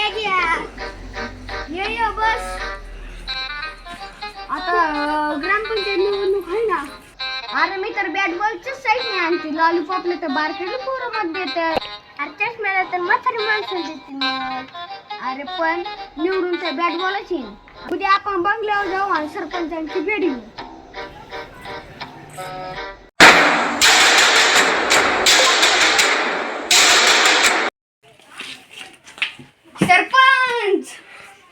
ये बस आता ग्रामपंचायत निवडणूक आहे ना. अरे मी तर बॅट बॉलच्या साईड नाही आणते. लॉलीपॉपला तर बारकेली पोरं मत देतात. अरे चष्म्याला तर म्हातारी माणसं देते मग. अरे पण निवडून तर बॅट बॉलच येईल. उद्या आपण बंगल्यावर जाऊ आणि सरपंचांची भेट घेऊ. सरपंच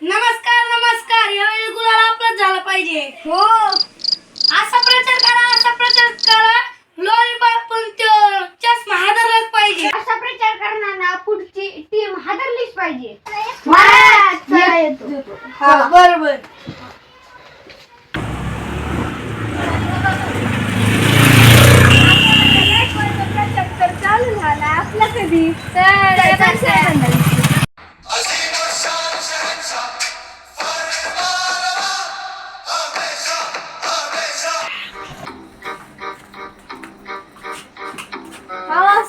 नमस्कार नमस्कार. यावेळी गुलाल आपलाच झाला पाहिजे. हो असा प्रचार करा. लॉलीपॉप पण तो चष्मा हादरलाच पाहिजे. असा प्रचार करणारा पुढची टीम हादरलीच पाहिजे. हा बरोबर. चालू झाला आपला कधी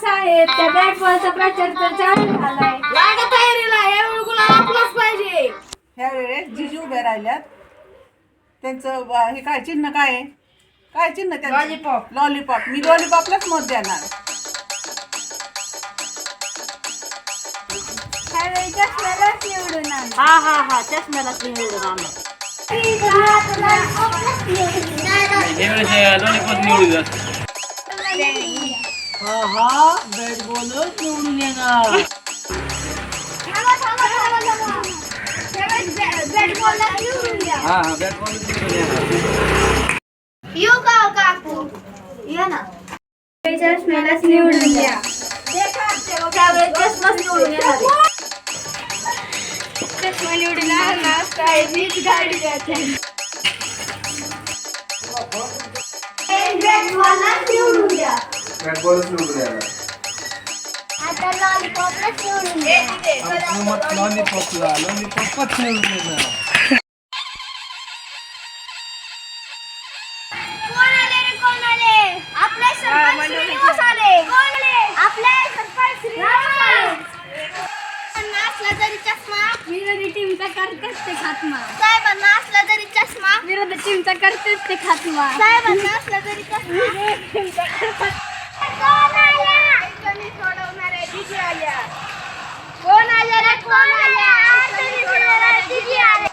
साहेब त्या बॅट बॉलचा प्रचार तर चालू झालाय. लागा तयारीला. यावेळी गुलाल आपलाच पाहिजे. ह्या वेळेस जिजू उभे राहिल्यात. त्यांचं हे काय चिन्ह काय आहे? काय चिन्ह त्यांचं? लॉलीपॉप. लॉलीपॉप. मी लॉलीपॉपलाच मत देणार. ह्यावेळी चष्म्यालाच निवडून आण. हा चष्म्यालाच निवडून आणणार. हा बॅट बॉलच निवडून येणार. येऊ का काकू? या ना. चष्म्यालाच निवडून द्या. त्यावेळेस चष्माच निवडून येणार. चष्मा निवडून आणणार काय मीच गाडी द्यायची. बॅट बॉलच निवडून द्या. आता लॉलीपॉपलाच निवडून द्या. कोण आले रे कोण आले? आपले सरपंच श्रीनिवास आले. कोण आले? आपले सरपंच श्रीनिवास आले. असला तरी चष्मा विरोधी टीमचा करतेच ते खात्मा. साहेबांना असला तरी चष्मा विरोधी टीमचा करतेच ते खात्मा. साहेबांना असला तरी चष्मा कोण आल्या? सोडवणार आहे दीदी आल्या. कोण आल्या रे कोण आल्या? अडचणी सोडवणार दीदी आल्या.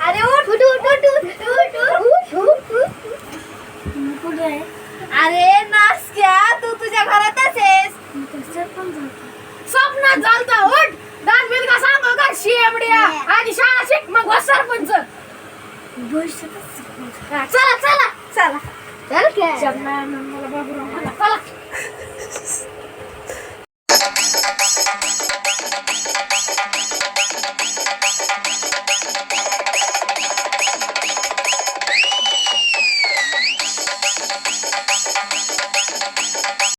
अरे उठ उठ उठ उठ उठ उठ. अरे नासक्या तू तुझ्या घरातच आहेस. स्वप्नात झालता. उठ. दान बिल का सांगू का शेमड्या. आणि शाळा शिक मग हो सरपंच. चला चला चल काय? चला.